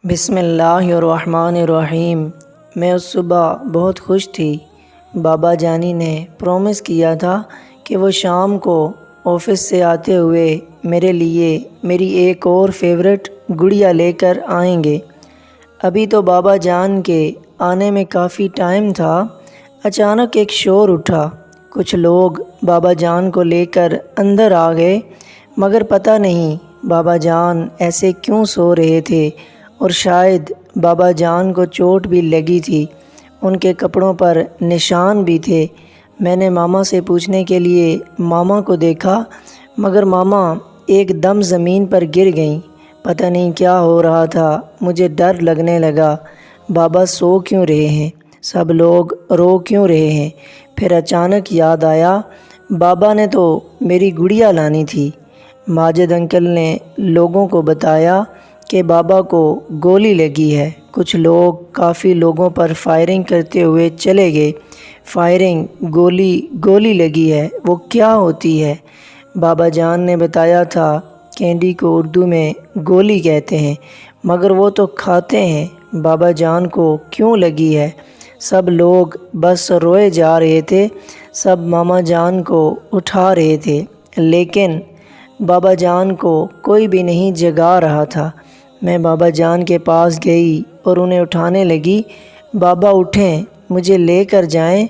بسم اللہ الرحمن الرحیم۔ میں اس صبح بہت خوش تھی۔ بابا جانی نے پرومس کیا تھا کہ وہ شام کو آفس سے آتے ہوئے میرے لیے میری ایک اور فیورٹ گڑیا لے کر آئیں گے۔ ابھی تو بابا جان کے آنے میں کافی ٹائم تھا، اچانک ایک شور اٹھا۔ کچھ لوگ بابا جان کو لے کر اندر آ گئے، مگر پتہ نہیں بابا جان ایسے کیوں سو رہے تھے، اور شاید بابا جان کو چوٹ بھی لگی تھی۔ ان کے کپڑوں پر نشان بھی تھے۔ میں نے ماما سے پوچھنے کے لیے ماما کو دیکھا، مگر ماما ایک دم زمین پر گر گئیں۔ پتہ نہیں کیا ہو رہا تھا، مجھے ڈر لگنے لگا۔ بابا سو کیوں رہے ہیں؟ سب لوگ رو کیوں رہے ہیں؟ پھر اچانک یاد آیا، بابا نے تو میری گڑیا لانی تھی۔ ماجد انکل نے لوگوں کو بتایا کہ بابا کو گولی لگی ہے۔ کچھ لوگ کافی لوگوں پر فائرنگ کرتے ہوئے چلے گئے۔ فائرنگ، گولی لگی ہے، وہ کیا ہوتی ہے؟ بابا جان نے بتایا تھا، کینڈی کو اردو میں گولی کہتے ہیں، مگر وہ تو کھاتے ہیں۔ بابا جان کو کیوں لگی ہے؟ سب لوگ بس روئے جا رہے تھے، سب ماما جان کو اٹھا رہے تھے، لیکن بابا جان کو کوئی بھی نہیں جگا رہا تھا۔ میں بابا جان کے پاس گئی اور انہیں اٹھانے لگی۔ بابا اٹھیں، مجھے لے کر جائیں،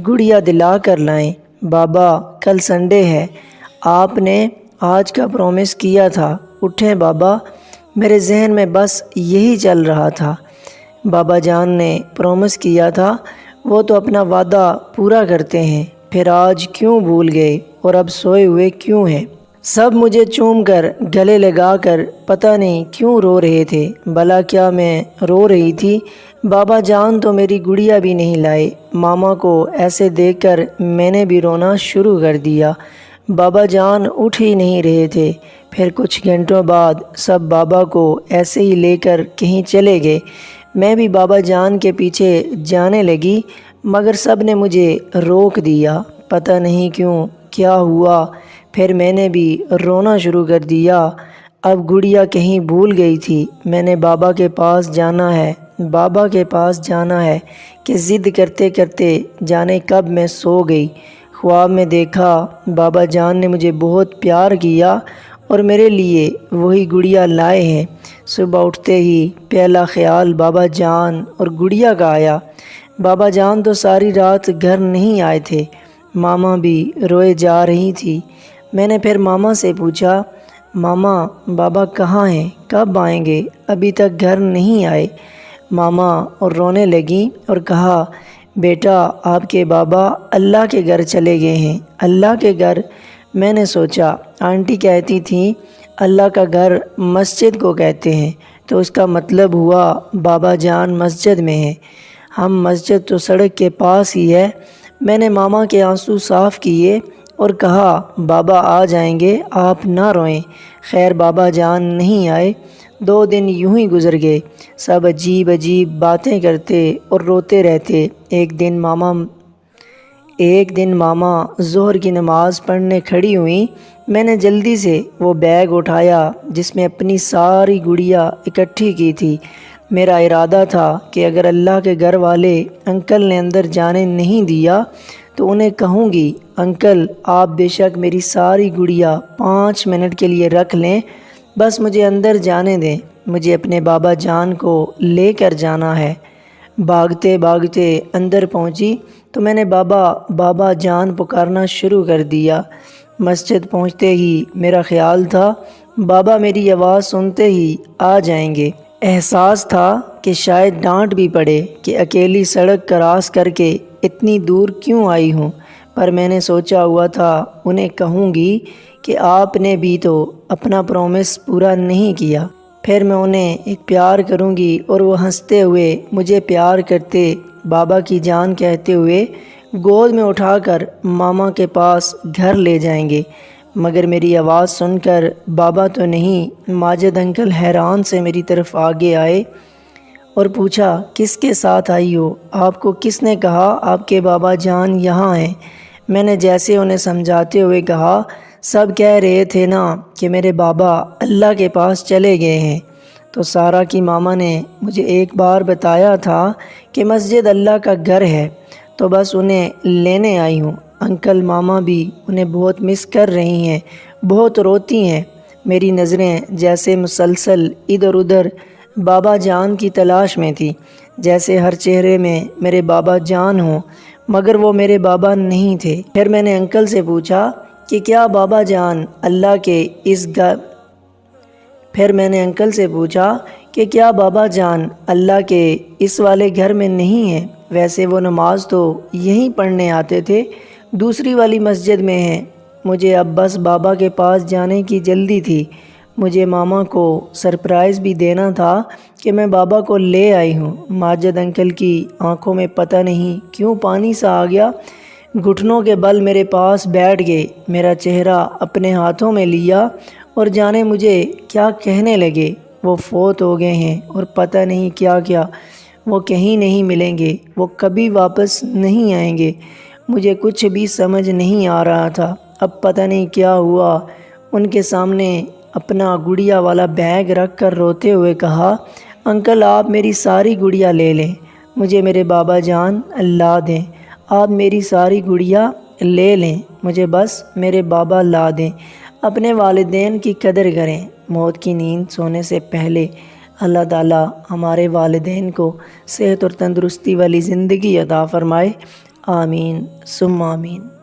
گڑیا دلا کر لائیں۔ بابا کل سنڈے ہے، آپ نے آج کا پرومس کیا تھا، اٹھیں بابا۔ میرے ذہن میں بس یہی چل رہا تھا۔ بابا جان نے پرومس کیا تھا، وہ تو اپنا وعدہ پورا کرتے ہیں، پھر آج کیوں بھول گئے اور اب سوئے ہوئے کیوں ہیں؟ سب مجھے چوم کر گلے لگا کر پتہ نہیں کیوں رو رہے تھے۔ بھلا کیا میں رو رہی تھی؟ بابا جان تو میری گڑیا بھی نہیں لائے۔ ماما کو ایسے دیکھ کر میں نے بھی رونا شروع کر دیا۔ بابا جان اٹھ ہی نہیں رہے تھے۔ پھر کچھ گھنٹوں بعد سب بابا کو ایسے ہی لے کر کہیں چلے گئے۔ میں بھی بابا جان کے پیچھے جانے لگی، مگر سب نے مجھے روک دیا۔ پتہ نہیں کیوں، کیا ہوا؟ پھر میں نے بھی رونا شروع کر دیا۔ اب گڑیا کہیں بھول گئی تھی۔ میں نے بابا کے پاس جانا ہے، بابا کے پاس جانا ہے کہ ضد کرتے کرتے جانے کب میں سو گئی۔ خواب میں دیکھا، بابا جان نے مجھے بہت پیار کیا اور میرے لیے وہی گڑیا لائے ہیں۔ صبح اٹھتے ہی پہلا خیال بابا جان اور گڑیا کا آیا۔ بابا جان تو ساری رات گھر نہیں آئے تھے۔ ماما بھی روئے جا رہی تھی۔ میں نے پھر ماما سے پوچھا، ماما بابا کہاں ہیں؟ کب آئیں گے؟ ابھی تک گھر نہیں آئے۔ ماما اور رونے لگیں اور کہا، بیٹا آپ کے بابا اللہ کے گھر چلے گئے ہیں۔ اللہ کے گھر؟ میں نے سوچا، آنٹی کہتی تھیں اللہ کا گھر مسجد کو کہتے ہیں، تو اس کا مطلب ہوا بابا جان مسجد میں ہیں۔ ہم مسجد تو سڑک کے پاس ہی ہے۔ میں نے ماما کے آنسو صاف کیے اور کہا، بابا آ جائیں گے، آپ نہ روئیں۔ خیر بابا جان نہیں آئے۔ 2 دن یوں ہی گزر گئے۔ سب عجیب عجیب باتیں کرتے اور روتے رہتے۔ ایک دن ماما ظہر کی نماز پڑھنے کھڑی ہوئیں۔ میں نے جلدی سے وہ بیگ اٹھایا جس میں اپنی ساری گڑیا اکٹھی کی تھی۔ میرا ارادہ تھا کہ اگر اللہ کے گھر والے انکل نے اندر جانے نہیں دیا تو انہیں کہوں گی، انکل آپ بے شک میری ساری گڑیا 5 منٹ کے لیے رکھ لیں، بس مجھے اندر جانے دیں، مجھے اپنے بابا جان کو لے کر جانا ہے۔ بھاگتے بھاگتے اندر پہنچی تو میں نے بابا جان پکارنا شروع کر دیا۔ مسجد پہنچتے ہی میرا خیال تھا بابا میری آواز سنتے ہی آ جائیں گے۔ احساس تھا کہ شاید ڈانٹ بھی پڑے کہ اکیلی سڑک کراس کر کے اتنی دور کیوں آئی ہوں، پر میں نے سوچا ہوا تھا انہیں کہوں گی کہ آپ نے بھی تو اپنا پرومس پورا نہیں کیا۔ پھر میں انہیں ایک پیار کروں گی اور وہ ہنستے ہوئے مجھے پیار کرتے، بابا کی جان کہتے ہوئے گود میں اٹھا کر ماما کے پاس گھر لے جائیں گے۔ مگر میری آواز سن کر بابا تو نہیں، ماجد انکل حیران سے میری طرف آگے آئے اور پوچھا، کس کے ساتھ آئی ہو؟ آپ کو کس نے کہا آپ کے بابا جان یہاں ہیں؟ میں نے جیسے انہیں سمجھاتے ہوئے کہا، سب کہہ رہے تھے نا کہ میرے بابا اللہ کے پاس چلے گئے ہیں۔ تو سارہ کی ماما نے مجھے ایک بار بتایا تھا کہ مسجد اللہ کا گھر ہے، تو بس انہیں لینے آئی ہوں۔ انکل ماما بھی انہیں بہت مس کر رہی ہیں، بہت روتی ہیں۔ میری نظریں جیسے مسلسل ادھر ادھر بابا جان کی تلاش میں تھی، جیسے ہر چہرے میں میرے بابا جان ہوں، مگر وہ میرے بابا نہیں تھے۔ پھر میں نے انکل سے پوچھا کہ کیا بابا جان اللہ کے اس والے گھر میں نہیں ہیں؟ ویسے وہ نماز تو یہیں پڑھنے آتے تھے، دوسری والی مسجد میں ہیں۔ مجھے اب بس بابا کے پاس جانے کی جلدی تھی۔ مجھے ماما کو سرپرائز بھی دینا تھا کہ میں بابا کو لے آئی ہوں۔ ماجد انکل کی آنکھوں میں پتہ نہیں کیوں پانی سا آ گیا، گھٹنوں کے بل میرے پاس بیٹھ گئے، میرا چہرہ اپنے ہاتھوں میں لیا اور جانے مجھے کیا کہنے لگے۔ وہ فوت ہو گئے ہیں اور پتہ نہیں کیا کیا، وہ کہیں نہیں ملیں گے، وہ کبھی واپس نہیں آئیں گے۔ مجھے کچھ بھی سمجھ نہیں آ رہا تھا۔ اب پتہ نہیں کیا ہوا۔ ان کے سامنے اپنا گڑیا والا بیگ رکھ کر روتے ہوئے کہا، انکل آپ میری ساری گڑیا لے لیں، مجھے میرے بابا جان لا دیں۔ آپ میری ساری گڑیا لے لیں، مجھے بس میرے بابا لا دیں۔ اپنے والدین کی قدر کریں۔ موت کی نیند سونے سے پہلے اللہ تعالیٰ ہمارے والدین کو صحت اور تندرستی والی زندگی عطا فرمائے۔ آمین ثم آمین۔